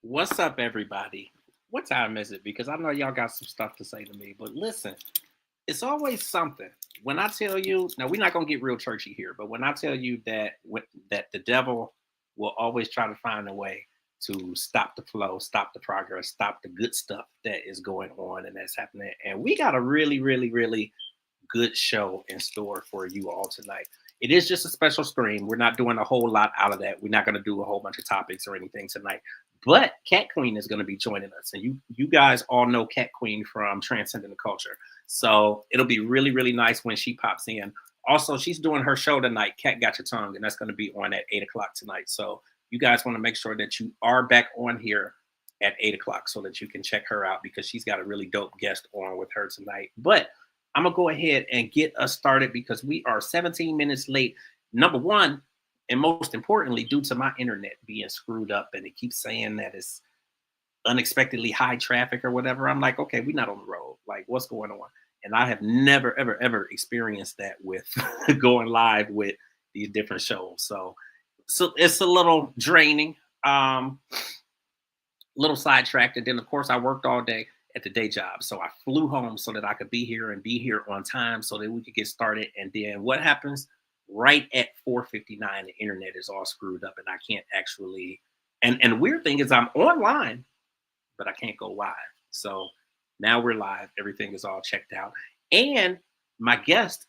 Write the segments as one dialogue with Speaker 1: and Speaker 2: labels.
Speaker 1: What's up, everybody? What time is it? Because I know y'all got some stuff to say to me, but listen, it's always something. When I tell you, now we're not gonna get real churchy here, but when I tell you that the devil will always try to find a way to stop the flow, stop the progress, stop the good stuff that is going on and that's happening, and we got a really, really, really good show in store for you all tonight. It is just a special stream. We're not doing a whole lot out of that. We're not going to do a whole bunch of topics or anything tonight. But Cat Queen is going to be joining us, and you guys all know Cat Queen from Transcendent Culture. So it'll be really really nice when she pops in. Also, she's doing her show tonight. Cat Got Your Tongue, and that's going to be on at 8 o'clock tonight. So you guys want to make sure that you are back on here at 8 o'clock so that you can check her out because she's got a really dope guest on with her tonight. But I'm gonna go ahead and get us started because we are 17 minutes late. Number one, and most importantly, due to my internet being screwed up and it keeps saying that it's unexpectedly high traffic or whatever. I'm like, okay, we're not on the road. Like, what's going on? And I have never, ever, ever experienced that with going live with these different shows. So it's a little draining, little sidetracked. And then, of course, I worked all day at the day job. So I flew home so that I could be here on time so that we could get started. And then what happens? Right at 4:59, the internet is all screwed up and I can't actually. And the weird thing is I'm online, but I can't go live. So now we're live. Everything is all checked out. And my guest,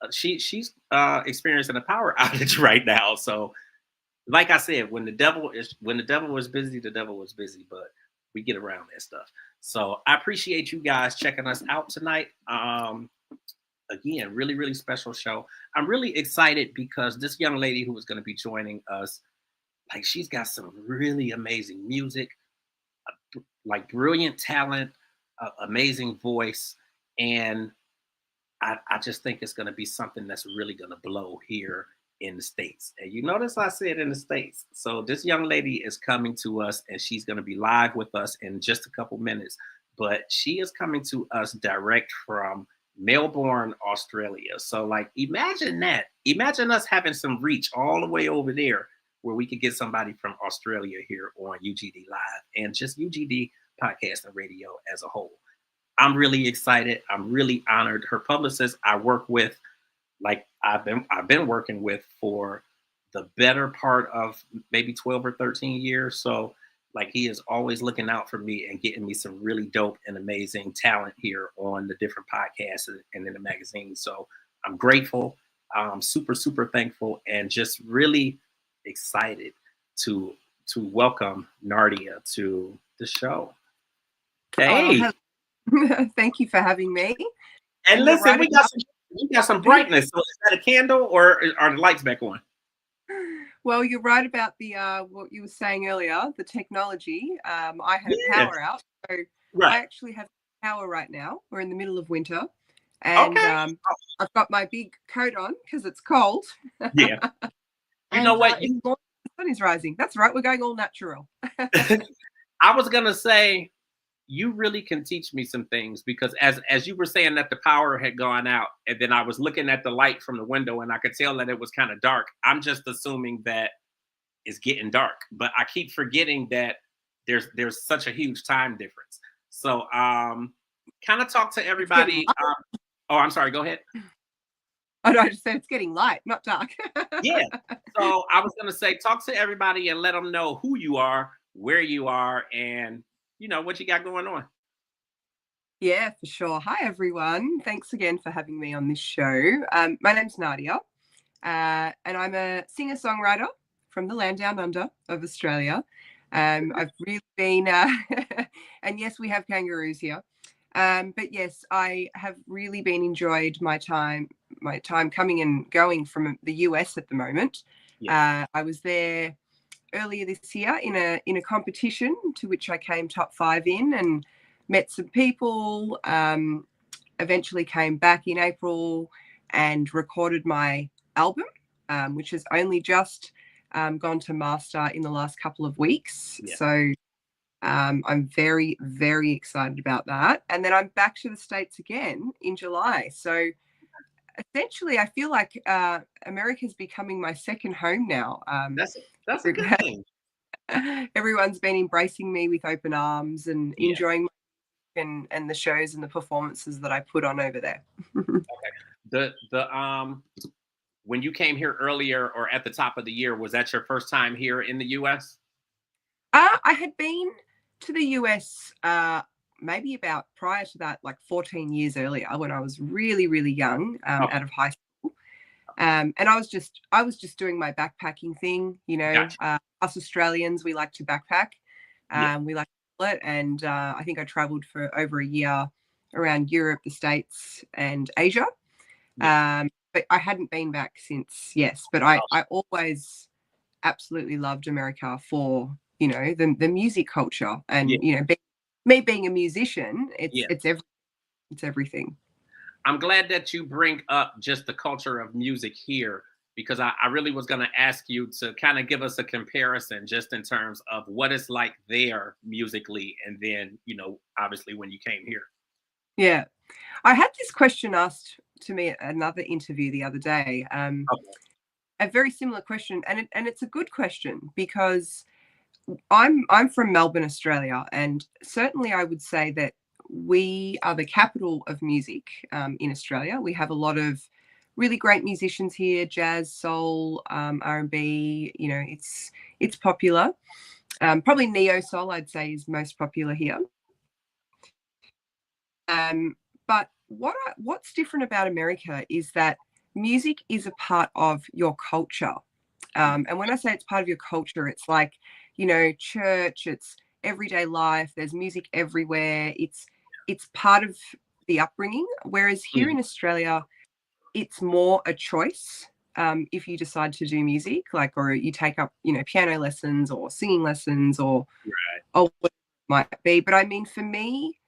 Speaker 1: she's experiencing a power outage right now. So, like I said, when the devil was busy, the devil was busy. But we get around that stuff. So I appreciate you guys checking us out tonight. Again, really, really special show. I'm really excited because this young lady who is going to be joining us, like she's got some really amazing music, like brilliant talent, amazing voice. And I just think it's going to be something that's really going to blow here in the States. And you notice I said in the States. So this young lady is coming to us and she's going to be live with us in just a couple minutes. But she is coming to us direct from Melbourne, Australia. So like imagine that. Imagine us having some reach all the way over there where we could get somebody from Australia here on UGD Live and just UGD podcast and radio as a whole. I'm really excited. I'm really honored. Her publicist I work with, like I've been working with for the better part of maybe 12 or 13 years. So like he is always looking out for me and getting me some really dope and amazing talent here on the different podcasts and in the magazine. So I'm grateful. I'm super, super thankful and just really excited to welcome Nardia to the show. Hey.
Speaker 2: Oh, thank you for having me.
Speaker 1: And listen, we got some brightness. So is that a candle or are the lights back on?
Speaker 2: Well, you're right about the what you were saying earlier, the technology. I had a power out, so right. I actually have power right now. We're in the middle of winter, and I've got my big coat on because it's cold.
Speaker 1: Yeah. You know what?
Speaker 2: The sun is rising. That's right. We're going all natural.
Speaker 1: I was gonna say, you really can teach me some things because as you were saying that the power had gone out and then I was looking at the light from the window and I could tell that it was kind of dark. I'm just assuming that it's getting dark, but I keep forgetting that there's such a huge time difference. So kind of talk to everybody. Oh, I'm sorry. Go ahead.
Speaker 2: Oh, no, I just said it's getting light, not dark.
Speaker 1: Yeah. So I was going to say, talk to everybody and let them know who you are, where you are, and you know what you got going on.
Speaker 2: Yeah, for sure. Hi, everyone. Thanks again for having me on this show. My name's Nardia, and I'm a singer-songwriter from the land down under of Australia. I've really been, and yes, we have kangaroos here. But yes, I have really been enjoyed my time coming and going from the US at the moment. Yeah. I was there earlier this year in a competition to which I came top 5 in and met some people. Eventually came back in April and recorded my album, which has only just gone to master in the last couple of weeks. Yeah. So I'm very, very excited about that. And then I'm back to the States again in July. So essentially, I feel like America's becoming my second home now.
Speaker 1: That's a good thing.
Speaker 2: everyone's been embracing me with open arms and
Speaker 1: Yeah.
Speaker 2: enjoying and the shows and the performances that I put on over there.
Speaker 1: The when you came here earlier or at the top of the year, was that your first time here in the US?
Speaker 2: I had been to the US maybe about prior to that, like 14 years earlier, when I was really, really young,
Speaker 1: Oh,
Speaker 2: out of high school. And I was just doing my backpacking thing.
Speaker 1: gotcha.
Speaker 2: Us Australians, we like to backpack.
Speaker 1: Yeah.
Speaker 2: We like to do it, and I think I travelled for over a year around Europe, the States, and Asia.
Speaker 1: Yeah.
Speaker 2: But I hadn't been back since. Yes, but I
Speaker 1: Oh,
Speaker 2: I always absolutely loved America for the music culture,
Speaker 1: yeah.
Speaker 2: and me being a musician, it's
Speaker 1: Yeah.
Speaker 2: it's it's everything.
Speaker 1: I'm glad that you bring up just the culture of music here because I really was going to ask you to kind of give us a comparison just in terms of what it's like there musically and then, obviously when you came here.
Speaker 2: Yeah, I had this question asked to me at another interview the other day.
Speaker 1: Okay.
Speaker 2: A very similar question, and it's a good question because I'm from Melbourne, Australia, and certainly I would say that we are the capital of music in Australia. We have a lot of really great musicians here, jazz, soul, R&B. It's popular. Probably neo soul, I'd say, is most popular here. Um, but what's different about America is that music is a part of your culture. And when I say it's part of your culture, it's like, church, it's everyday life, there's music everywhere. It's part of the upbringing. Whereas here
Speaker 1: Mhm.
Speaker 2: in Australia, it's more a choice. If you decide to do music, like, or you take up, piano lessons or singing lessons or what it might be. But I mean, for me,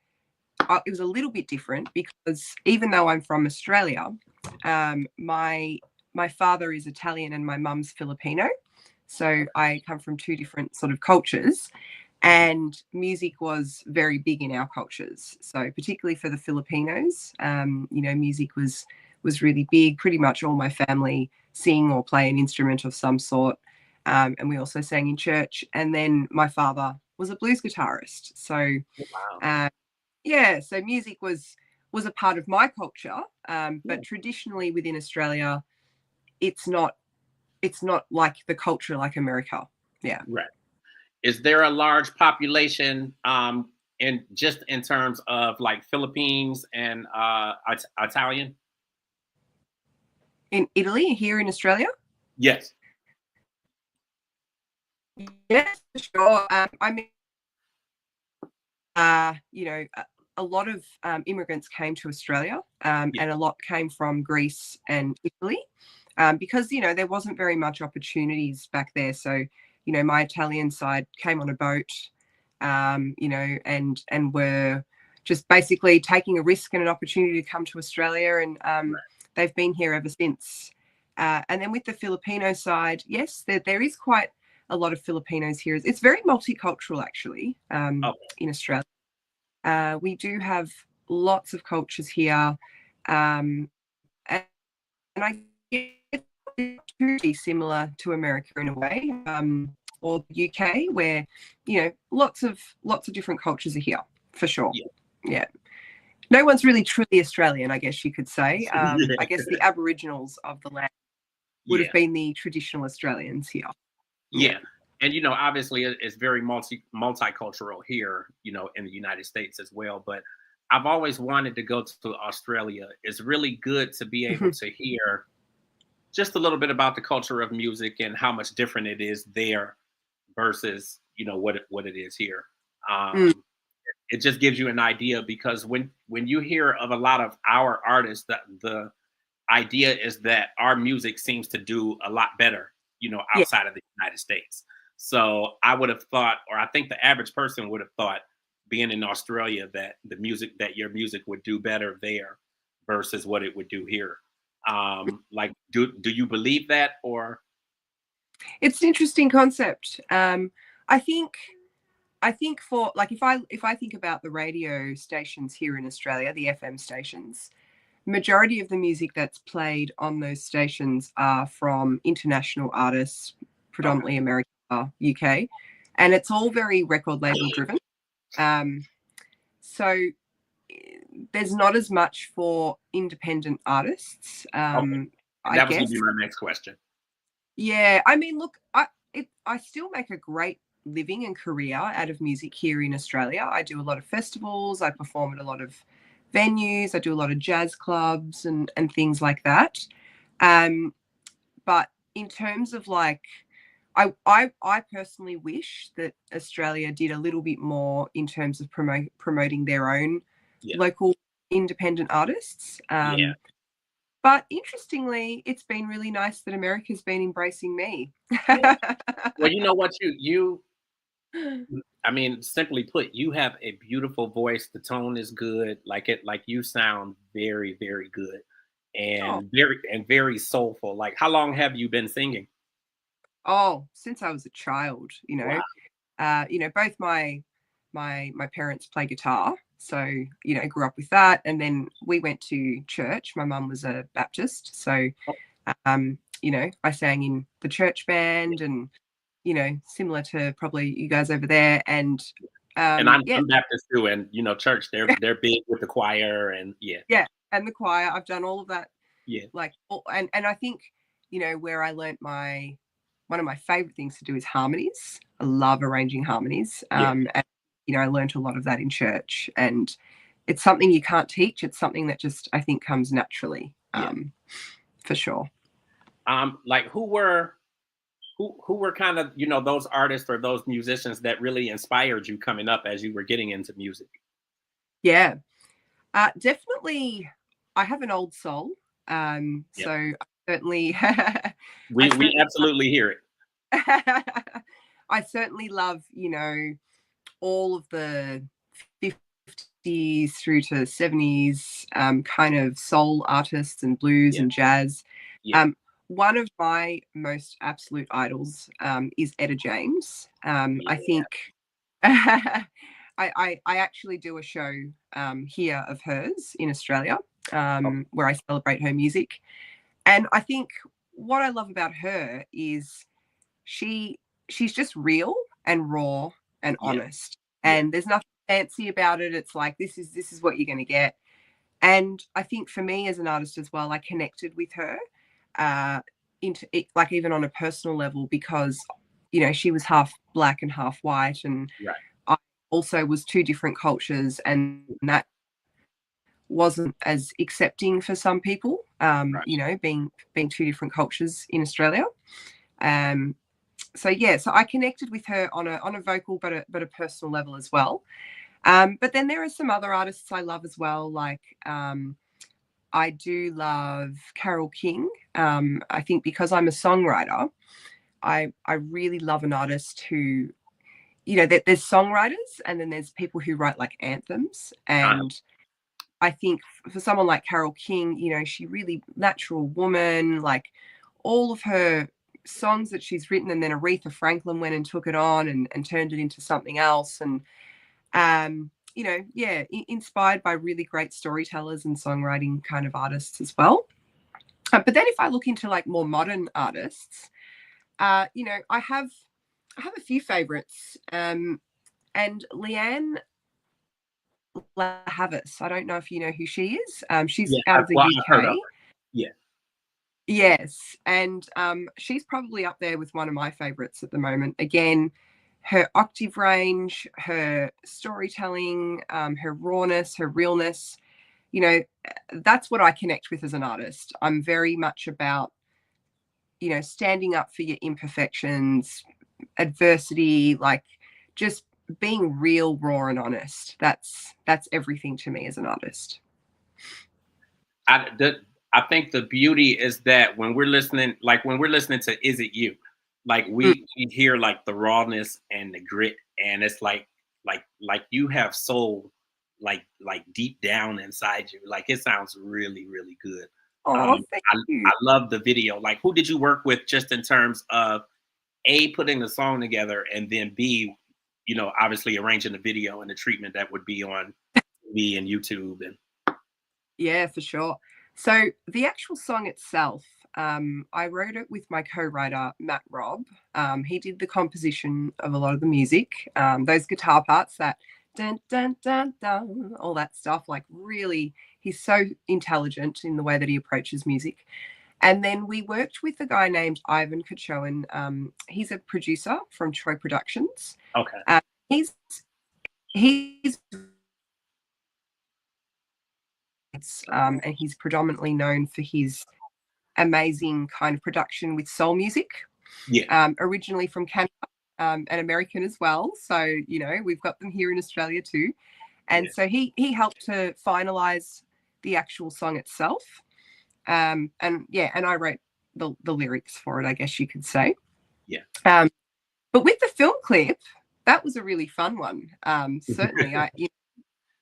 Speaker 2: it was a little bit different because even though I'm from Australia, my father is Italian and my mum's Filipino, so I come from two different sort of cultures, and music was very big in our cultures. So particularly for the Filipinos, music was really big. Pretty much all my family sing or play an instrument of some sort, and we also sang in church. And then my father was a blues guitarist, so.
Speaker 1: Wow.
Speaker 2: Uh, yeah, so music was a part of my culture,
Speaker 1: Yeah.
Speaker 2: but traditionally within Australia, it's not it's not like the culture like America. Yeah.
Speaker 1: Right. Is there a large population in just in terms of like Philippines and Italian?
Speaker 2: In Italy, here in Australia?
Speaker 1: Yes.
Speaker 2: Yes, for sure. I mean, a lot of immigrants came to Australia,
Speaker 1: Yeah.
Speaker 2: and a lot came from Greece and Italy, because there wasn't very much opportunities back there. So, my Italian side came on a boat, and were just basically taking a risk and an opportunity to come to Australia, and they've been here ever since. And then with the Filipino side, yes, there is quite a lot of Filipinos here. It's very multicultural, actually,
Speaker 1: Okay.
Speaker 2: in Australia. We do have lots of cultures here, and I guess it's pretty similar to America in a way, or the UK, where lots of different cultures are here for sure.
Speaker 1: Yeah.
Speaker 2: Yeah, no one's really truly Australian, I guess you could say. I
Speaker 1: Yeah.
Speaker 2: guess the Aboriginals of the land would have
Speaker 1: Yeah.
Speaker 2: been the traditional Australians here. Yeah.
Speaker 1: Yeah. And obviously it's very multicultural here, in the United States as well. But I've always wanted to go to Australia. It's really good to be able to hear just a little bit about the culture of music and how much different it is there versus what it is here.
Speaker 2: Mm,
Speaker 1: It just gives you an idea because when you hear of a lot of our artists, that the idea is that our music seems to do a lot better,
Speaker 2: yeah.
Speaker 1: outside of the United States. So I would have thought, or I think the average person would have thought, being in Australia, that your music would do better there versus what it would do here. Like, do you believe that, or?
Speaker 2: It's an interesting concept. I think for, like, if I think about the radio stations here in Australia, the FM stations, majority of the music that's played on those stations are from international artists,
Speaker 1: Okay.
Speaker 2: predominantly America, UK, and it's all very record label driven. So there's not as much for independent artists.
Speaker 1: Okay. And
Speaker 2: I
Speaker 1: that was going to
Speaker 2: guess.
Speaker 1: be my next question.
Speaker 2: Yeah, I mean, look, I still make a great living and career out of music here in Australia. I do a lot of festivals. I perform at a lot of venues. I do a lot of jazz clubs and things like that. But in terms of like, I personally wish that Australia did a little bit more in terms of promoting their own local independent artists. But interestingly, it's been really nice that America's been embracing me.
Speaker 1: Well, you know what, I mean, simply put, you have a beautiful voice. The tone is good. Like you sound very, very good,
Speaker 2: Oh,
Speaker 1: and very soulful. Like, how long have you been singing?
Speaker 2: oh, since I was a child,
Speaker 1: Wow.
Speaker 2: both my parents play guitar, so grew up with that, and then we went to church. My mum was a Baptist, so I sang in the church band, and similar to probably you guys over there, and
Speaker 1: And I'm,
Speaker 2: yeah,
Speaker 1: I'm Baptist too, and church, they're big with the choir, and yeah,
Speaker 2: yeah, and the choir. I've done all of that,
Speaker 1: yeah,
Speaker 2: like, and I think where I learnt one of my favorite things to do is harmonies. I love arranging harmonies,
Speaker 1: yeah,
Speaker 2: and I learnt a lot of that in church, and it's something you can't teach. It's something that just I think comes naturally,
Speaker 1: yeah.
Speaker 2: for sure.
Speaker 1: Like, who were kind of those artists or those musicians that really inspired you coming up as you were getting into music?
Speaker 2: Yeah, definitely. I have an old soul,
Speaker 1: Yeah,
Speaker 2: so I certainly, I
Speaker 1: we
Speaker 2: certainly,
Speaker 1: absolutely hear it.
Speaker 2: I certainly love all of the 50s through to 70s kind of soul artists and blues
Speaker 1: Yeah,
Speaker 2: and jazz.
Speaker 1: yeah,
Speaker 2: Um, One of my most absolute idols is Etta James. I
Speaker 1: yeah.
Speaker 2: think I actually do a show here of hers in Australia
Speaker 1: Okay.
Speaker 2: where I celebrate her music. And I think what I love about her is she she's just real and raw and
Speaker 1: Yeah,
Speaker 2: honest.
Speaker 1: yeah,
Speaker 2: And there's nothing fancy about it. It's like this is what you're going to get. And I think for me as an artist as well, I connected with her uh, into it, like even on a personal level, because she was half black and half white, and
Speaker 1: right,
Speaker 2: I also was two different cultures, and that wasn't as accepting for some people.
Speaker 1: right.
Speaker 2: Being two different cultures in Australia. Um, so yeah, so I connected with her on a vocal but a personal level as well. But then there are some other artists I love as well, like I do love Carole King. I think because I'm a songwriter, I really love an artist who there's songwriters and then there's people who write like anthems.
Speaker 1: Uh,
Speaker 2: And I think for someone like Carole King, she really natural woman, like all of her songs that she's written, and then Aretha Franklin went and took it on and turned it into something else. And yeah, inspired by really great storytellers and songwriting kind of artists as well. But then if I look into like more modern artists, I have a few favorites. And Leanne Lahavis, I don't know if you know who she is. She's
Speaker 1: yeah,
Speaker 2: out of the
Speaker 1: I've heard of
Speaker 2: UK.
Speaker 1: her. Yeah,
Speaker 2: Yes, and she's probably up there with one of my favorites at the moment. Again, her octave range, her storytelling, her rawness, her realness, that's what I connect with as an artist. I'm very much about, standing up for your imperfections, adversity, like just being real, raw, and honest. That's everything to me as an artist.
Speaker 1: I the, I think the beauty is that when we're listening to "Is It You," like
Speaker 2: Mm.
Speaker 1: we hear like the rawness and the grit, and it's like you have soul, like deep down inside you. Like, it sounds really, really good.
Speaker 2: Oh,
Speaker 1: Um,
Speaker 2: thank
Speaker 1: I
Speaker 2: you.
Speaker 1: I love the video. Like, who did you work with, just in terms of A, putting the song together, and then B, obviously arranging the video and the treatment that would be on TV and YouTube and
Speaker 2: Yeah, for sure. So the actual song itself, I wrote it with my co-writer, Matt Robb. He did the composition of a lot of the music, those guitar parts, that dun, dun, dun, dun, all that stuff, like really, he's so intelligent in the way that he approaches music. And then we worked with a guy named Ivan Kachowan. He's a producer from Troy Productions.
Speaker 1: Okay.
Speaker 2: He's and he's predominantly known for his amazing kind of production with soul music.
Speaker 1: Yeah.
Speaker 2: Originally from Canada, and American as well. So, you know, we've got them here in Australia too. And
Speaker 1: Yeah.
Speaker 2: so he helped to finalize the actual song itself. And yeah, and I wrote the lyrics for it, I guess you could say.
Speaker 1: Yeah.
Speaker 2: But with the film clip, that was a really fun one. Certainly,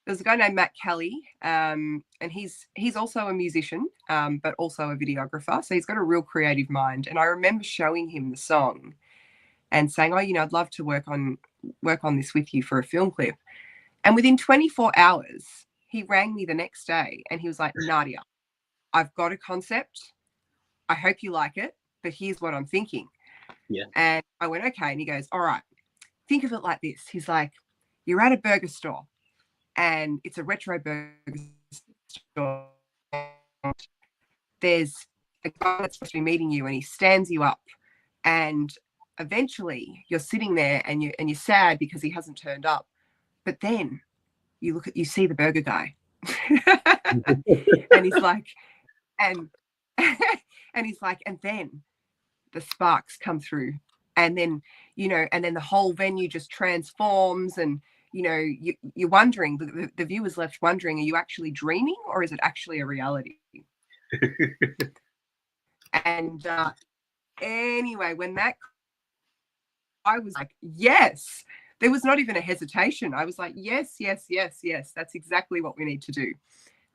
Speaker 2: there's a guy named Matt Kelly, and he's also a musician, but also a videographer. So he's got a real creative mind. And I remember showing him the song and saying, "Oh, you know, I'd love to work on this with you for a film clip." And within 24 hours, he rang me the next day and he was like, "Nardia, I've got a concept. I hope you like it, but here's what I'm thinking."
Speaker 1: Yeah.
Speaker 2: And I went, "Okay." And he goes, "All right, think of it like this." He's like, "You're at a burger store and it's a retro burger store. There's a guy that's supposed to be meeting you and he stands you up, and eventually you're sitting there and you're sad because he hasn't turned up. But then you see the burger guy." And he's like, and and he's like, and then the sparks come through, and then, you know, and then the whole venue just transforms, and you know, you're wondering, the viewer's left wondering, are you actually dreaming or is it actually a reality? And anyway, when that, I was like, yes. There was not even a hesitation. I was like, yes, yes, yes, yes. That's exactly what we need to do.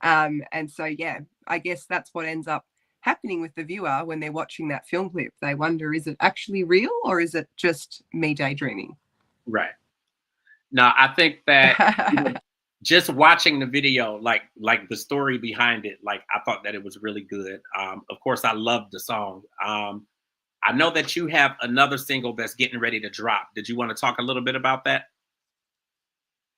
Speaker 2: And so, yeah, I guess that's what ends up happening with the viewer when they're watching that film clip. They wonder, is it actually real or is it just me daydreaming?
Speaker 1: Right. Now, I think that, you know, just watching the video, like the story behind it, like I thought that it was really good. Of course, I loved the song. I know that you have another single that's getting ready to drop. Did you want to talk a little bit about that?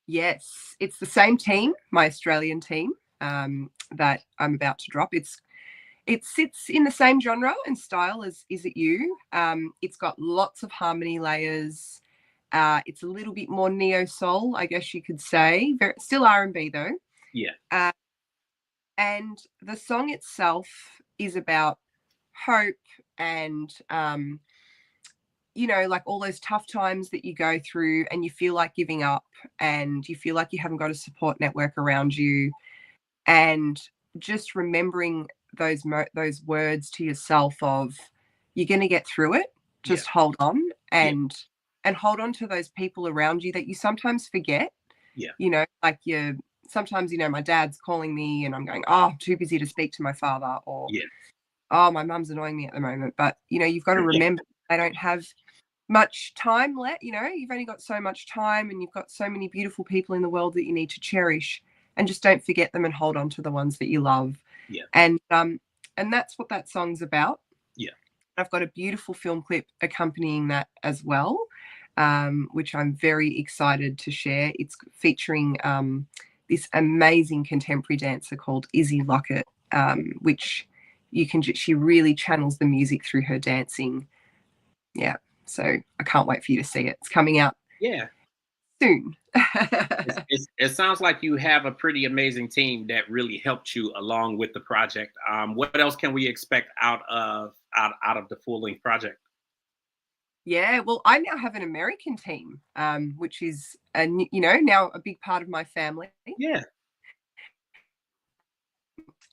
Speaker 2: Yes, it's the same team, my Australian team, that I'm about to drop. It sits in the same genre and style as Is It You. It's got lots of harmony layers. It's a little bit more neo soul, I guess you could say. Still R&B though.
Speaker 1: Yeah.
Speaker 2: And the song itself is about hope and, you know, like all those tough times that you go through and you feel like giving up and you feel like you haven't got a support network around you, and just remembering those words to yourself of, you're going to get through it, just
Speaker 1: Yeah.
Speaker 2: hold on,
Speaker 1: Yeah.
Speaker 2: and hold on to those people around you that you sometimes forget.
Speaker 1: Yeah.
Speaker 2: You know, like you sometimes, you know, my dad's calling me and I'm going, "Oh, I'm too busy to speak to my father," or,
Speaker 1: Yeah.
Speaker 2: "Oh, my mum's annoying me at the moment." But you know, you've got to remember they don't have much time left. You know, you've only got so much time and you've got so many beautiful people in the world that you need to cherish, and just don't forget them and hold on to the ones that you love.
Speaker 1: Yeah.
Speaker 2: And that's what that song's about.
Speaker 1: Yeah.
Speaker 2: I've got a beautiful film clip accompanying that as well, which I'm very excited to share. It's featuring this amazing contemporary dancer called Izzy Lockett, which she really channels the music through her dancing. Yeah. So I can't wait for you to see it. It's coming out
Speaker 1: Yeah.
Speaker 2: soon.
Speaker 1: It sounds like you have a pretty amazing team that really helped you along with the project. What else can we expect out of the full length project?
Speaker 2: Yeah, well, I now have an American team, which is, you know, now a big part of my family.
Speaker 1: Yeah.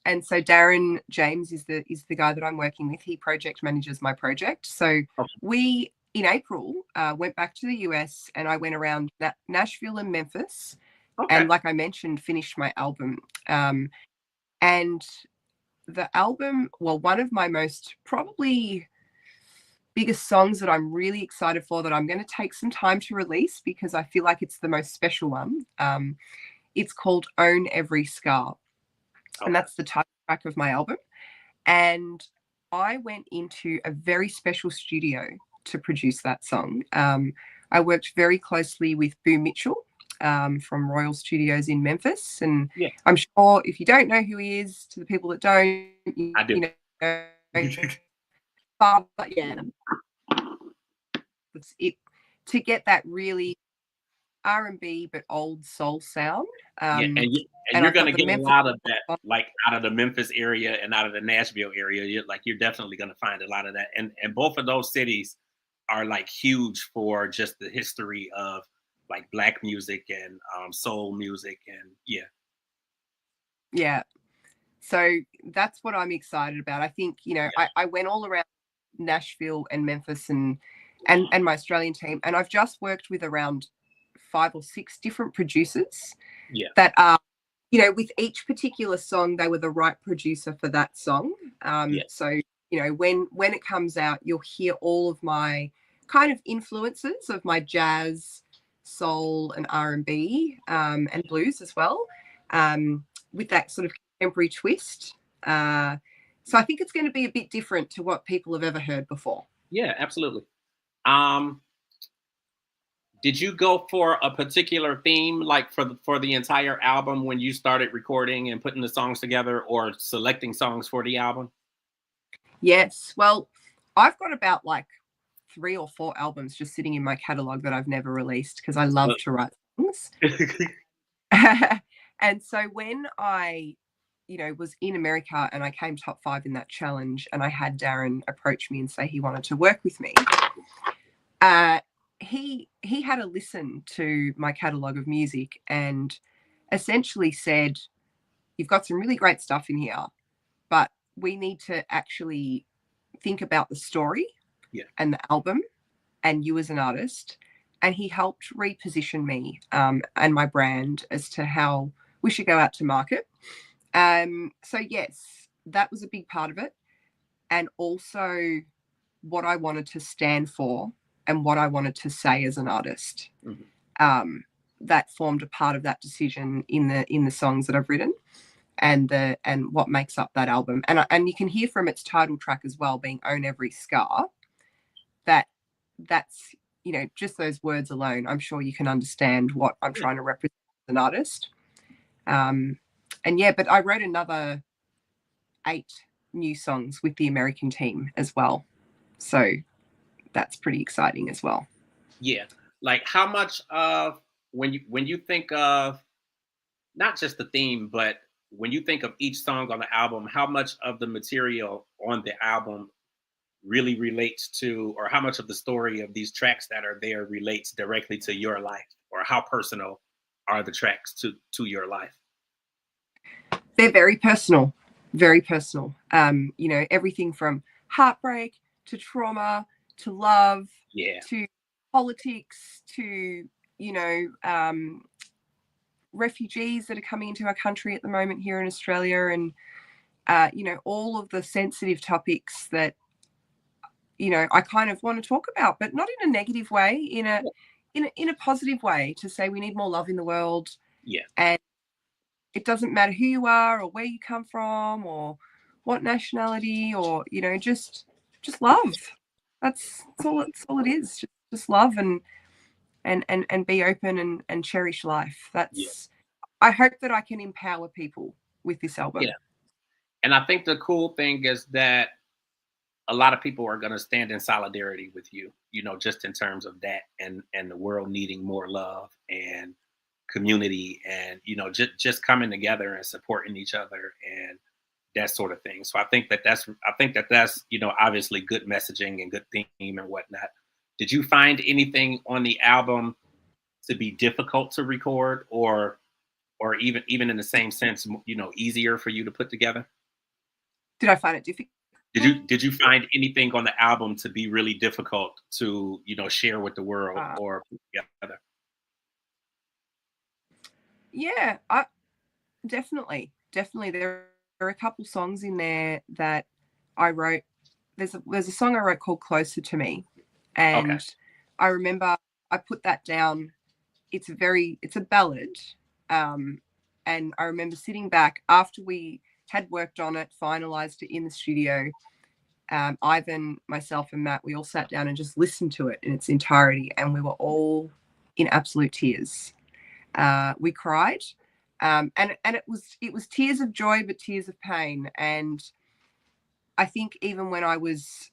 Speaker 2: And so Darren James is the guy that I'm working with. He project manages my project. So
Speaker 1: Okay.
Speaker 2: we, in April, went back to the US and I went around Nashville and Memphis.
Speaker 1: Okay.
Speaker 2: And like I mentioned, finished my album. And the album, well, one of my most probably biggest songs that I'm really excited for, that I'm going to take some time to release because I feel like it's the most special one. It's called Own Every Scar. And
Speaker 1: Okay.
Speaker 2: that's the title track of my album. And I went into a very special studio to produce that song. I worked very closely with Boo Mitchell from Royal Studios in Memphis. And
Speaker 1: Yeah,
Speaker 2: I'm sure if you don't know who he is, to the people that don't,
Speaker 1: I do.
Speaker 2: you know, but yeah, it's it to get that really R&B but old soul sound.
Speaker 1: Yeah,
Speaker 2: Um,
Speaker 1: and
Speaker 2: and
Speaker 1: you're
Speaker 2: I thought
Speaker 1: gonna
Speaker 2: the
Speaker 1: get a
Speaker 2: Memphis,
Speaker 1: lot of that, like out of the Memphis area and out of the Nashville area. You're definitely gonna find a lot of that, and both of those cities are like huge for just the history of like black music and soul music, and yeah,
Speaker 2: yeah. So that's what I'm excited about. I think,
Speaker 1: yeah,
Speaker 2: I went all around Nashville and Memphis and my Australian team, and I've just worked with around 5 or 6 different producers
Speaker 1: yeah,
Speaker 2: that are, with each particular song, they were the right producer for that song.
Speaker 1: yeah,
Speaker 2: So, when it comes out, you'll hear all of my kind of influences of my jazz, soul, and R&B, and blues as well, with that sort of contemporary twist. So I think it's going to be a bit different to what people have ever heard before.
Speaker 1: yeah, absolutely. Um, did you go for a particular theme, like for the entire album when you started recording and putting the songs together, or selecting songs for the album?
Speaker 2: Yes. Well, I've got about like 3 or 4 albums just sitting in my catalog that I've never released because I love to write songs. And so when I, was in America and I came top 5 in that challenge and I had Darren approach me and say he wanted to work with me, uh, he had a listen to my catalog of music and essentially said, "You've got some really great stuff in here, but we need to actually think about the story
Speaker 1: Yeah,
Speaker 2: and the album and you as an artist." And he helped reposition me and my brand as to how we should go out to market. So, yes, that was a big part of it. And also what I wanted to stand for and what I wanted to say as an artist.
Speaker 1: mhm,
Speaker 2: That formed a part of that decision in the songs that I've written and what makes up that album. And you can hear from its title track as well, being "Own Every Scar," that that's just those words alone. I'm sure you can understand what I'm
Speaker 1: yeah,
Speaker 2: trying to represent as an artist. Um, and yeah, but I wrote another 8 new songs with the American team as well, so that's pretty exciting as well.
Speaker 1: yeah. Like how much of when you think of not just the theme, but when you think of each song on the album, how much of the material on the album really relates to, or how much of the story of these tracks that are there relates directly to your life, or how personal are the tracks to your life?
Speaker 2: They're very personal, very personal. Everything from heartbreak to trauma to love
Speaker 1: Yeah,
Speaker 2: to politics to you know refugees that are coming into our country at the moment here in Australia, and all of the sensitive topics that I kind of want to talk about, but not in a negative way, in a positive way, to say we need more love in the world,
Speaker 1: yeah,
Speaker 2: and it doesn't matter who you are or where you come from or what nationality, or just love. That's all it is. Just love and be open and cherish life.
Speaker 1: yeah,
Speaker 2: That's I hope that I can empower people with this
Speaker 1: yeah.
Speaker 2: album.
Speaker 1: And I think the cool thing is that a lot of people are going to stand in solidarity with you, just in terms of that, and the world needing more love and community, and just coming together and supporting each other and that sort of thing. So I think that that's obviously good messaging and good theme and whatnot. Did you find anything on the album to be difficult to record, or even in the same sense, easier for you to put together?
Speaker 2: Did I find it difficult?
Speaker 1: Did you find anything on the album to be really difficult to share with the world
Speaker 2: Uh,
Speaker 1: or put together?
Speaker 2: yeah, definitely. There are a couple songs in there that I wrote. There's a song I wrote called "Closer to Me,"
Speaker 1: Okay.
Speaker 2: and I remember I put that down. It's a ballad, um, and I remember sitting back after we had worked on it, finalized it in the studio, Ivan, myself, and Matt, we all sat down and just listened to it in its entirety, and we were all in absolute tears. We cried, and it was tears of joy, but tears of pain. And I think even when I was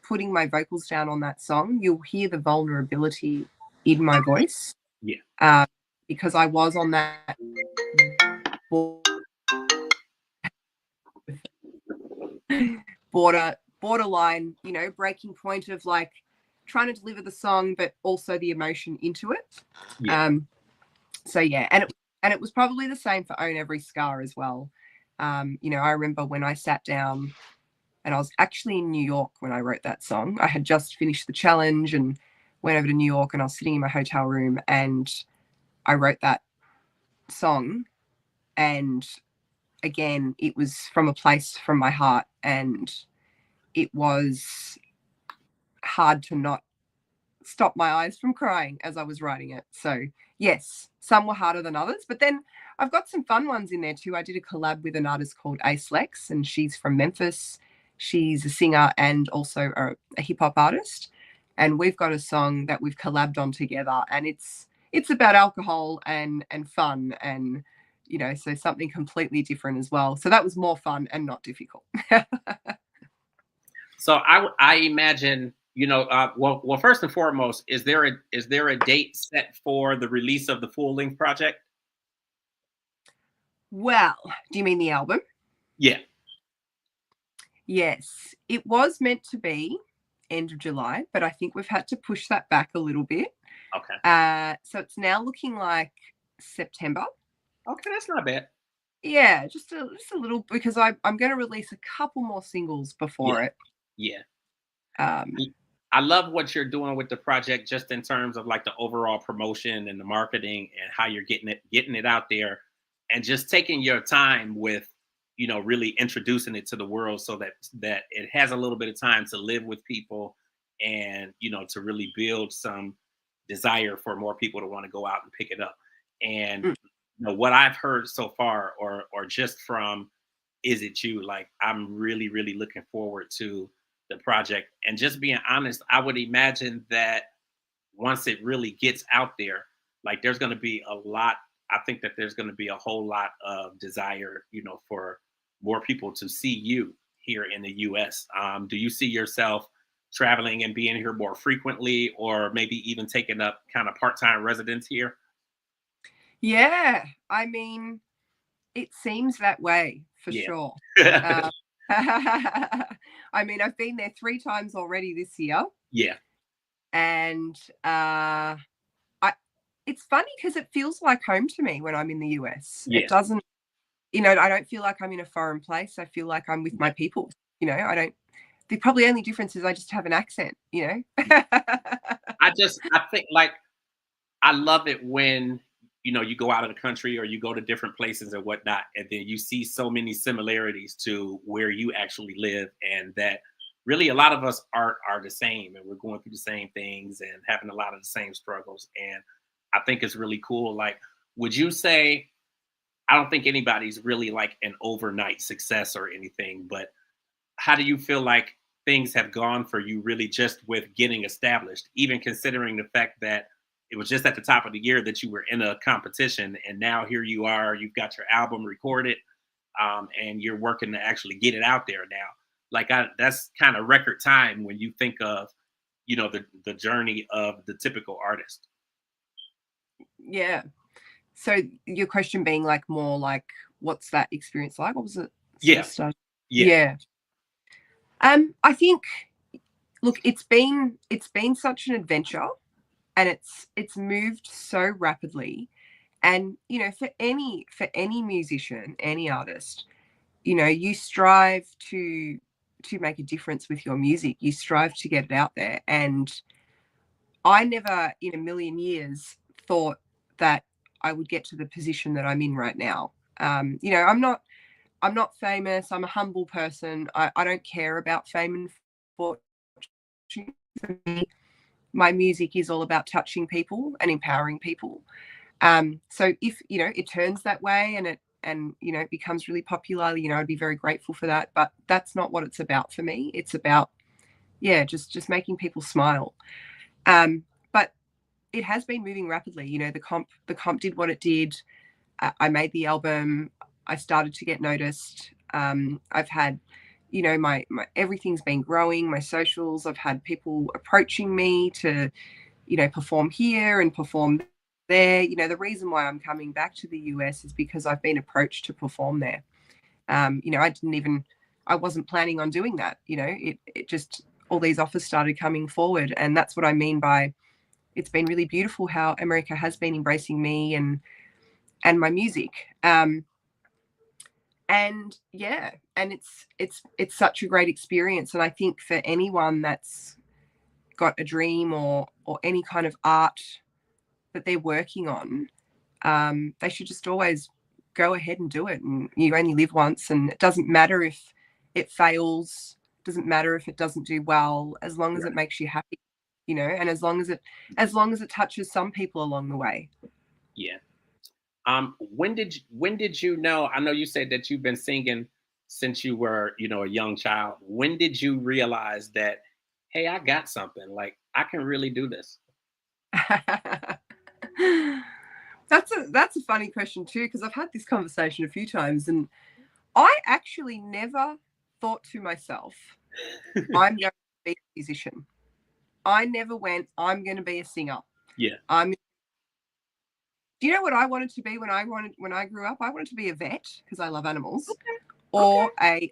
Speaker 2: putting my vocals down on that song, you'll hear the vulnerability in my voice.
Speaker 1: Yeah.
Speaker 2: Because I was on that borderline, breaking point of like trying to deliver the song, but also the emotion into it.
Speaker 1: Yeah.
Speaker 2: So yeah, and it was probably the same for Own Every Scar as well. I remember when I sat down, and I was actually in New York when I wrote that song. I had just finished the challenge and went over to New York, and I was sitting in my hotel room and I wrote that song. And again, it was from a place from my heart, and it was hard to not stop my eyes from crying as I was writing it. So yes, some were harder than others, but then I've got some fun ones in there too. I did a collab with an artist called Ace Lex, and she's from Memphis. She's a singer and also a hip hop artist. And we've got a song that we've collabed on together, and it's about alcohol and fun, and so something completely different as well. So that was more fun and not difficult.
Speaker 1: So I imagine, well, first and foremost, is there a date set for the release of the full length project?
Speaker 2: Well, do you mean the album?
Speaker 1: Yeah.
Speaker 2: Yes, it was meant to be end of July, but I think we've had to push that back a little bit.
Speaker 1: Okay.
Speaker 2: So it's now looking like September.
Speaker 1: Okay, that's not bad.
Speaker 2: Yeah, just a little, because I'm going to release a couple more singles before it.
Speaker 1: Yeah.
Speaker 2: Um,
Speaker 1: I love what you're doing with the project, just in terms of like the overall promotion and the marketing and how you're getting it out there, and just taking your time with, really introducing it to the world, so that it has a little bit of time to live with people, and to really build some desire for more people to want to go out and pick it up. And
Speaker 2: mm,
Speaker 1: what I've heard so far, or just from Is It You, like, I'm really, really looking forward to the project. And just being honest, I would imagine that once it really gets out there, like, there's going to be a lot. I think that there's going to be a whole lot of desire, for more people to see you here in the US. Do you see yourself traveling and being here more frequently, or maybe even taking up kind of part-time residence here?
Speaker 2: yeah, I mean, it seems that way for
Speaker 1: Yeah.
Speaker 2: sure. I mean, I've been there 3 times already this year,
Speaker 1: Yeah.
Speaker 2: and it's funny because it feels like home to me when I'm in the US. It
Speaker 1: Yeah.
Speaker 2: doesn't, I don't feel like I'm in a foreign place. I feel like I'm with my people. I don't. The probably only difference is I just have an accent.
Speaker 1: I think, like, I love it when you go out of the country or you go to different places and whatnot, and then you see so many similarities to where you actually live, and that really a lot of us are the same, and we're going through the same things and having a lot of the same struggles. And I think it's really cool. Like, would you say, I don't think anybody's really like an overnight success or anything, but how do you feel like things have gone for you, really just with getting established, even considering the fact that it was just at the top of the year that you were in a competition, and now here you are, you've got your album recorded, and you're working to actually get it out there now. Like, that's kind of record time when you think of, the journey of the typical artist.
Speaker 2: Yeah. So your question being like more like, what's that experience like? What was it?
Speaker 1: Yeah. Yeah.
Speaker 2: Yeah. I think, look, it's been such an adventure, and it's moved so rapidly. And for any musician, any artist, you strive to make a difference with your music. You strive to get it out there. And I never in a million years thought that I would get to the position that I'm in right now. I'm not famous. I'm a humble person. I don't care about fame and fortune. For me, my music is all about touching people and empowering people. So if it turns that way, and it becomes really popular, I'd be very grateful for that. But that's not what it's about for me. It's about just making people smile. But it has been moving rapidly. The comp did what it did. I made the album. I started to get noticed. I've had, my everything's been growing. My socials. I've had people approaching me to, perform here and perform there. The reason why I'm coming back to the US is because I've been approached to perform there. I wasn't planning on doing that. It just, all these offers started coming forward, and that's what I mean by, it's been really beautiful how America has been embracing me and my music. And it's such a great experience. And I think for anyone that's got a dream or any kind of art that they're working on, they should just always go ahead and do it. And you only live once, and it doesn't matter if it fails, it doesn't matter if it doesn't do well, as long as it makes you happy, and as long as it touches some people along the way.
Speaker 1: Yeah. When did you know? I know you said that you've been singing since you were, a young child. When did you realize that, hey, I got something, like I can really do this?
Speaker 2: That's a funny question too, because I've had this conversation a few times, and I actually never thought to myself, I'm going to be a musician. I never went, I'm going to be a singer.
Speaker 1: Yeah.
Speaker 2: Do you know what I wanted to be when I grew up? I wanted to be a vet because I love animals, or a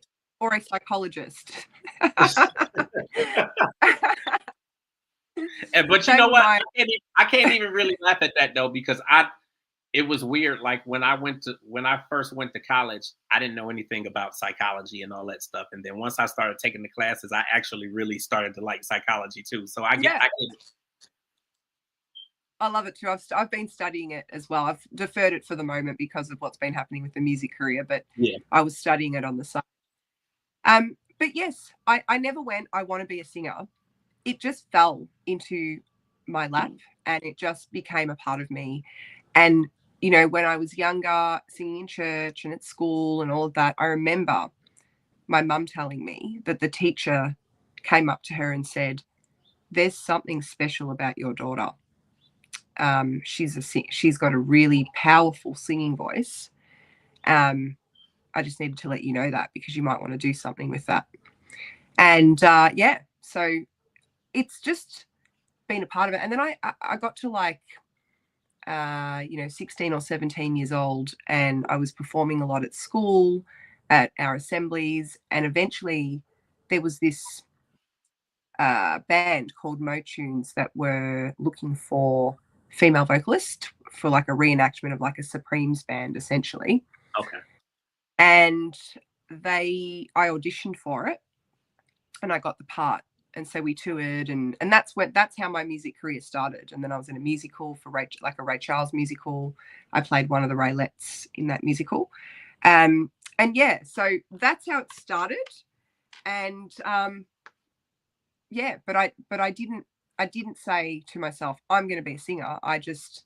Speaker 2: psychologist.
Speaker 1: But you know what? I can't even really laugh at that though, because it was weird. Like when I first went to college, I didn't know anything about psychology and all that stuff. And then once I started taking the classes, I actually really started to like psychology too. So I get
Speaker 2: I love it too. I've been studying it as well. I've deferred it for the moment because of what's been happening with the music career, but I was studying it on the side. But yes, I never went, I want to be a singer. It just fell into my lap, and it just became a part of me. And, when I was younger, singing in church and at school and all of that, I remember my mum telling me that the teacher came up to her and said, there's something special about your daughter. She's got a really powerful singing voice. I just needed to let you know that because you might want to do something with that. And so it's just been a part of it. And then I got to 16 or 17 years old, and I was performing a lot at school, at our assemblies, and eventually there was this band called Mo Tunes that were looking for female vocalist for like a reenactment of like a Supremes band, essentially.
Speaker 1: Okay.
Speaker 2: And I auditioned for it, and I got the part. And so we toured, and that's how my music career started. And then I was in a musical for a Ray Charles musical. I played one of the Raylettes in that musical. So that's how it started. And but I didn't say to myself, I'm going to be a singer. I just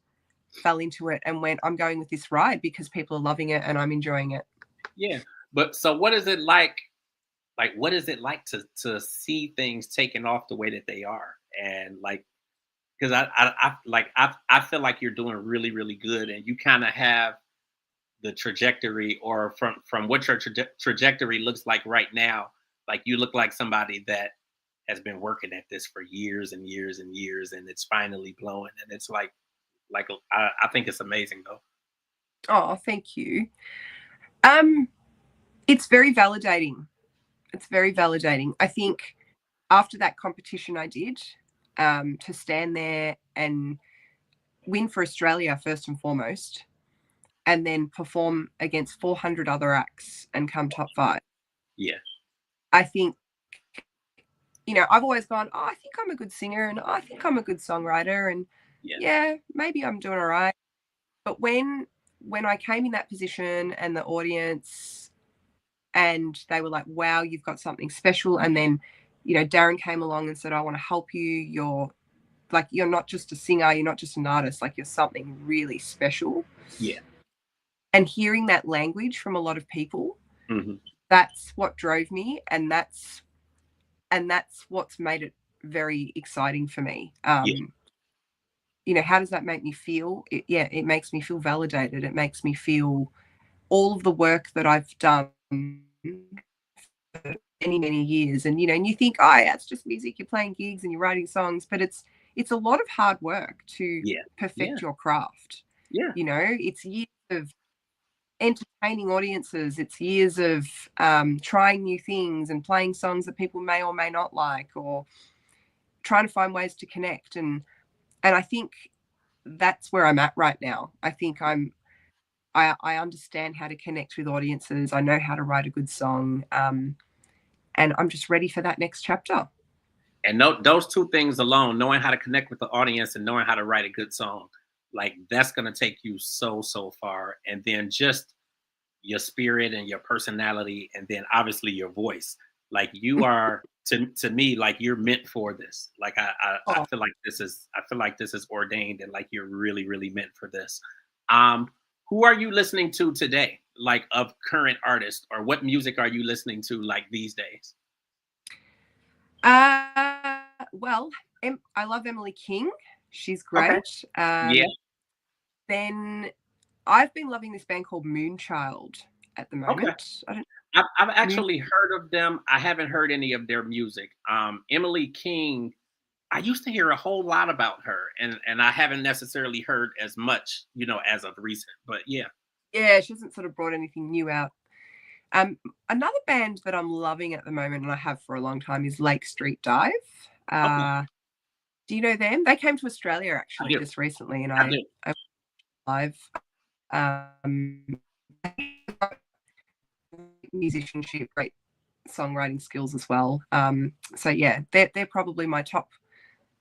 Speaker 2: fell into it and went, I'm going with this ride because people are loving it and I'm enjoying it.
Speaker 1: Yeah. But so what is it like? Like, what is it like to see things taken off the way that they are? And like, because I feel like you're doing really, really good, and you kind of have the trajectory, or from what your trajectory looks like right now. Like you look like somebody that has been working at this for years and years and years, and it's finally blowing. And it's like I think it's amazing though.
Speaker 2: Oh, thank you. It's very validating. It's very validating. I think after that competition I did, to stand there and win for Australia first and foremost, and then perform against 400 other acts and come top 5.
Speaker 1: Yeah.
Speaker 2: I think, I've always gone, I think I'm a good singer, and I think I'm a good songwriter, and maybe I'm doing all right. But when I came in that position and the audience, and they were like, wow, you've got something special. And then, Darren came along and said, I want to help you. You're not just a singer, you're not just an artist, like you're something really special.
Speaker 1: Yeah.
Speaker 2: and hearing that language from a lot of people,
Speaker 1: Mm-hmm.
Speaker 2: that's what drove me, and that's what's made it very exciting for me.
Speaker 1: Yeah.
Speaker 2: You know, how does that make me feel? It makes me feel validated. It makes me feel all of the work that I've done for many years. And, you know, and you think, oh, yeah, it's just music, you're playing gigs and you're writing songs, but it's a lot of hard work to
Speaker 1: Yeah. Yeah.
Speaker 2: perfect your craft.
Speaker 1: Yeah.
Speaker 2: You know, it's years of entertaining audiences, it's years of trying new things and playing songs that people may or may not like, or trying to find ways to connect. And I think that's where I'm at right now. I think I understand how to connect with audiences. I know how to write a good song, and I'm just ready for that next chapter.
Speaker 1: And those two things alone, knowing how to connect with the audience and knowing how to write a good song, like that's going to take you so far. And then just your spirit and your personality, and then obviously your voice. Like you are to me, like you're meant for this. Like I
Speaker 2: Oh,
Speaker 1: feel like this is ordained, and like you're really meant for this. Who are you listening to today? Like of current artists, or what music are you listening to like these days?
Speaker 2: well, I love Emily King. She's
Speaker 1: Okay.
Speaker 2: great.
Speaker 1: Yeah.
Speaker 2: Then I've been loving this band called Moonchild at the
Speaker 1: Okay.
Speaker 2: moment. I don't
Speaker 1: I've
Speaker 2: Moon.
Speaker 1: actually heard of them. I haven't heard any of their music. Emily King, I used to hear a whole lot about her, and I haven't necessarily heard as much, as of recent. But yeah.
Speaker 2: Yeah, she hasn't sort of brought anything new out. Um, Another band that I'm loving at the moment, and I have for a long time, is Lake Street Dive.
Speaker 1: Okay.
Speaker 2: Uh, do you know them? They came to Australia
Speaker 1: I
Speaker 2: actually
Speaker 1: do.
Speaker 2: just recently, and
Speaker 1: I do.
Speaker 2: I live um, musicianship, great songwriting skills as well. So yeah, they're probably my top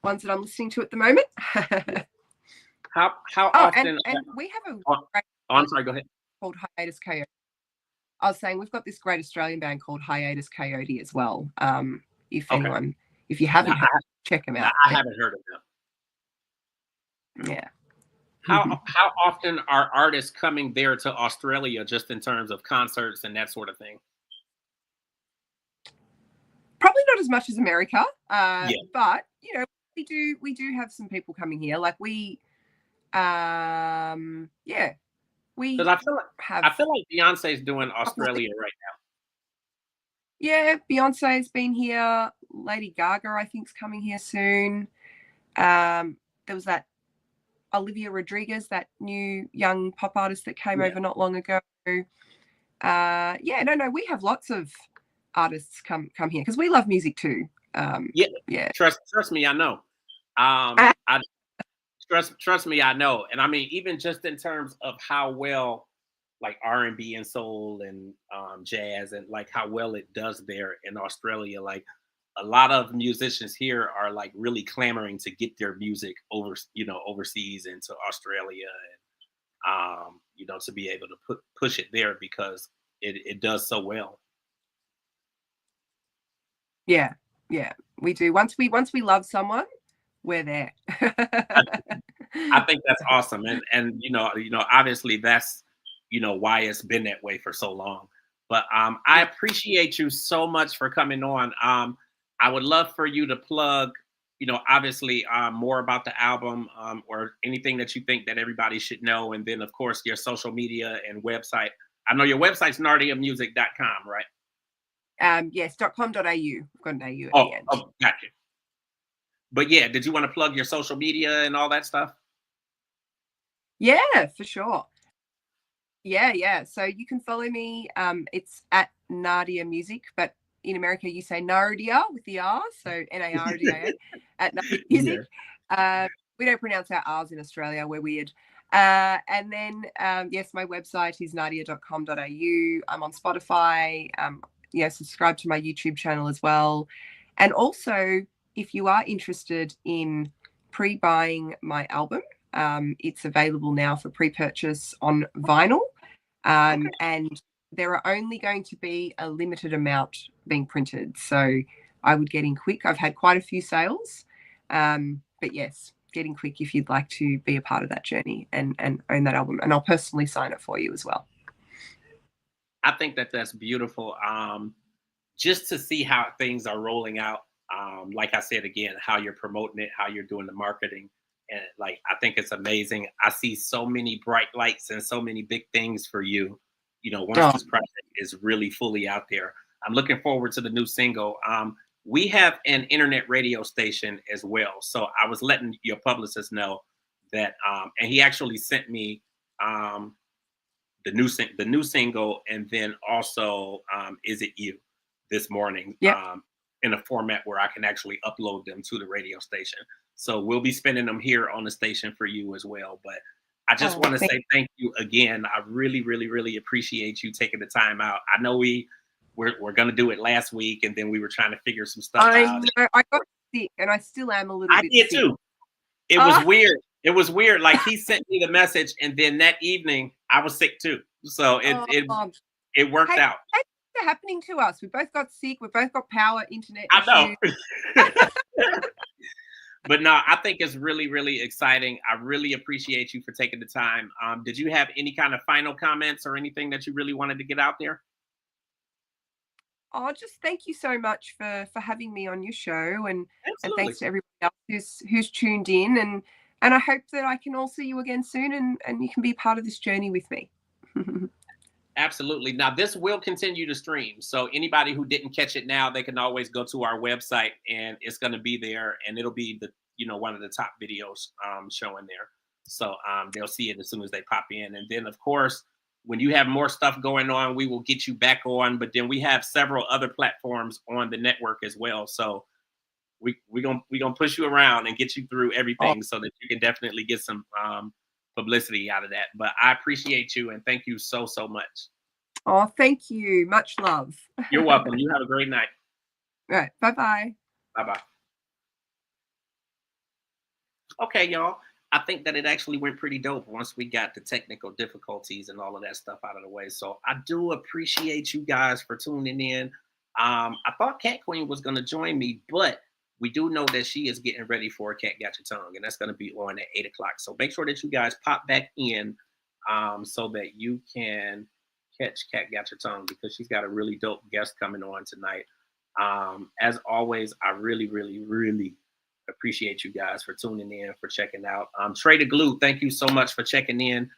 Speaker 2: ones that I'm listening to at the moment.
Speaker 1: Yeah. How
Speaker 2: Oh,
Speaker 1: often?
Speaker 2: and we have a
Speaker 1: Oh,
Speaker 2: great
Speaker 1: oh, I'm sorry. Go ahead.
Speaker 2: called Hiatus Coyote. I was saying we've got this great Australian band called Hiatus Coyote as well. If
Speaker 1: Okay.
Speaker 2: anyone, if you
Speaker 1: No,
Speaker 2: haven't heard, check them out.
Speaker 1: I haven't heard of them.
Speaker 2: Yeah.
Speaker 1: How often are artists coming there to Australia, just in terms of concerts and that sort of thing?
Speaker 2: Probably not as much as America,
Speaker 1: Yeah.
Speaker 2: but you know, we do have some people coming here. Like yeah,
Speaker 1: Because
Speaker 2: we have
Speaker 1: I feel like Beyonce's doing
Speaker 2: a couple of
Speaker 1: Australia right
Speaker 2: yeah. Beyonce's been here. Lady Gaga, I think, is coming here soon. There was that Olivia Rodriguez, that new young pop artist that came
Speaker 1: now. Yeah.
Speaker 2: over not long ago. Yeah, no, we have lots of artists come here because we love music too.
Speaker 1: Yeah.
Speaker 2: Yeah.
Speaker 1: Trust me, I know. I trust me, I know. And I mean, even just in terms of how well like R&B and soul and jazz, and like how well it does there in Australia, like a lot of musicians here are like really clamoring to get their music overseas into Australia, and to be able to push it there because it does so well.
Speaker 2: Yeah, yeah, we do. Once we love someone, we're there.
Speaker 1: I think that's awesome, and obviously that's why it's been that way for so long. But I appreciate you so much for coming on. I would love for you to plug, obviously more about the album, or anything that you think that everybody should know, and then of course your social media and website. I know your website's nardiamusic.com, right?
Speaker 2: Yes, .com.au. I've got an AU at
Speaker 1: Oh,
Speaker 2: the end.
Speaker 1: oh, gotcha. But yeah, did you want to plug your social media and all that stuff?
Speaker 2: Yeah, for sure. Yeah. So you can follow me. It's at Nardia Music, but in America you say Nardia with the R, so Nardia at Nardia Music.
Speaker 1: Yeah.
Speaker 2: We don't pronounce our R's in Australia. We're weird. And then yes, my website is nardia.com.au. I'm on Spotify. Subscribe to my YouTube channel as well. And also, if you are interested in pre-buying my album, it's available now for pre-purchase on vinyl.
Speaker 1: Okay.
Speaker 2: And there are only going to be a limited amount being printed. So I would get in quick. I've had quite a few sales. But yes, Getting Quick if you'd like to be a part of that journey and own that album. And I'll personally sign it for you as well.
Speaker 1: I think that that's beautiful. Just to see how things are rolling out. Like I said again, how you're promoting it, how you're doing the marketing, and like I think it's amazing. I see so many bright lights and so many big things for you. You know, once
Speaker 2: Oh,
Speaker 1: this project is really fully out there, I'm looking forward to the new single. We have an internet radio station as well, so I was letting your publicist know that, and he actually sent me um, the new single, and then also "Is It You" this morning,
Speaker 2: yep.
Speaker 1: in a format where I can actually upload them to the radio station. So we'll be spinning them here on the station for you as well. But I just
Speaker 2: Oh,
Speaker 1: want to say thank you again. I really, really, really appreciate you taking the time out. I know we're gonna do it last week, and then we were trying to figure some stuff
Speaker 2: I
Speaker 1: out.
Speaker 2: know. I got sick, and I still am a little
Speaker 1: I
Speaker 2: bit
Speaker 1: did
Speaker 2: sick.
Speaker 1: too. It was
Speaker 2: Ah,
Speaker 1: weird. It was weird. Like he sent me the message, and then that evening I was sick too. So
Speaker 2: oh.
Speaker 1: it worked
Speaker 2: Hey,
Speaker 1: out.
Speaker 2: hey, things are happening to us. We both got sick. We both got power internet
Speaker 1: I
Speaker 2: issues.
Speaker 1: know. But no, I think it's really, really exciting. I really appreciate you for taking the time. Did you have any kind of final comments or anything that you really wanted to get out there?
Speaker 2: Oh, just thank you so much for having me on your show, and
Speaker 1: Absolutely.
Speaker 2: thanks to everybody else who's tuned in, and I hope that I can all see you again soon, and you can be part of this journey with me.
Speaker 1: Absolutely. Now, this will continue to stream. So anybody who didn't catch it now, they can always go to our website and it's going to be there, and it'll be one of the top videos showing there. So they'll see it as soon as they pop in. And then of course, when you have more stuff going on, we will get you back on, but then we have several other platforms on the network as well. So we gonna push you around and get you through
Speaker 2: Oh,
Speaker 1: everything so that you can definitely get some publicity out of that. But I appreciate you and thank you so, so much.
Speaker 2: oh, thank you. Much love.
Speaker 1: You're welcome. You have a great night.
Speaker 2: Right. Bye bye.
Speaker 1: Bye bye. Okay, y'all. I think that it actually went pretty dope once we got the technical difficulties and all of that stuff out of the way. So I do appreciate you guys for tuning in. I thought Cat Queen was going to join me, but we do know that she is getting ready for Cat Got Your Tongue, and that's going to be on at 8 o'clock. So make sure that you guys pop back in so that you can catch Cat Got Your Tongue because she's got a really dope guest coming on tonight. As always, I really, really, really appreciate you guys for tuning in, for checking out. Trey the Glue, thank you so much for checking in.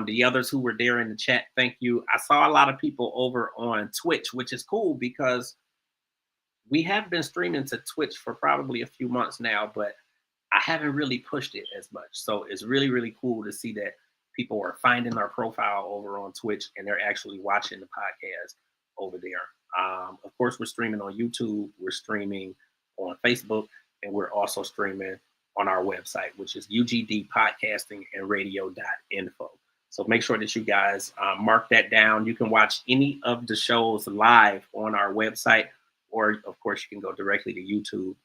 Speaker 1: The others who were there in the chat, thank you. I saw a lot of people over on Twitch, which is cool because we have been streaming to Twitch for probably a few months now, but I haven't really pushed it as much. So it's really, really cool to see that people are finding our profile over on Twitch and they're actually watching the podcast over there. Of course, we're streaming on YouTube, we're streaming on Facebook, and we're also streaming on our website, which is UGD Podcasting and Radio.info. So make sure that you guys mark that down. You can watch any of the shows live on our website, or of course, you can go directly to YouTube.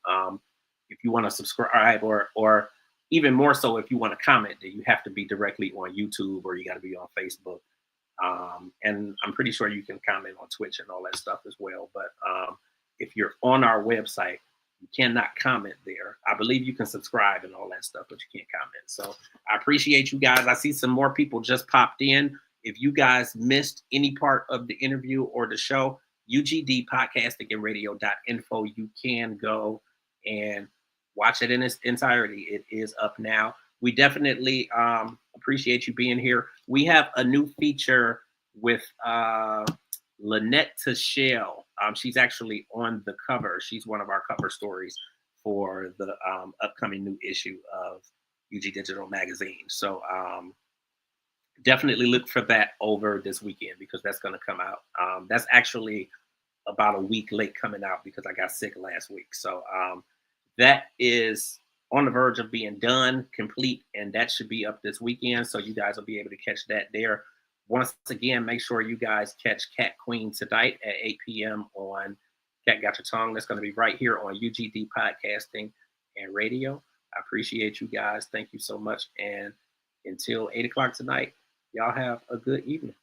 Speaker 1: If you want to subscribe, or even more so, if you want to comment, then you have to be directly on YouTube or you got to be on Facebook. And I'm pretty sure you can comment on Twitch and all that stuff as well. But if you're on our website, you cannot comment there. I believe you can subscribe and all that stuff, but you can't comment. So I appreciate you guys. I see some more people just popped in. If you guys missed any part of the interview or the show, UGD Podcasting and Radio.info, you can go and watch it in its entirety. It is up now. We definitely appreciate you being here. We have a new feature with Lynette Tashelle. She's actually on the cover. She's one of our cover stories for the upcoming new issue of UG Digital Magazine. So definitely look for that over this weekend because that's going to come out. That's actually about a week late coming out because I got sick last week. So that is on the verge of being done, complete, and that should be up this weekend. So you guys will be able to catch that there. Once again, make sure you guys catch Cat Queen tonight at 8 p.m. on Cat Got Your Tongue. That's going to be right here on UGD Podcasting and Radio. I appreciate you guys. Thank you so much. And until 8 o'clock tonight, y'all have a good evening.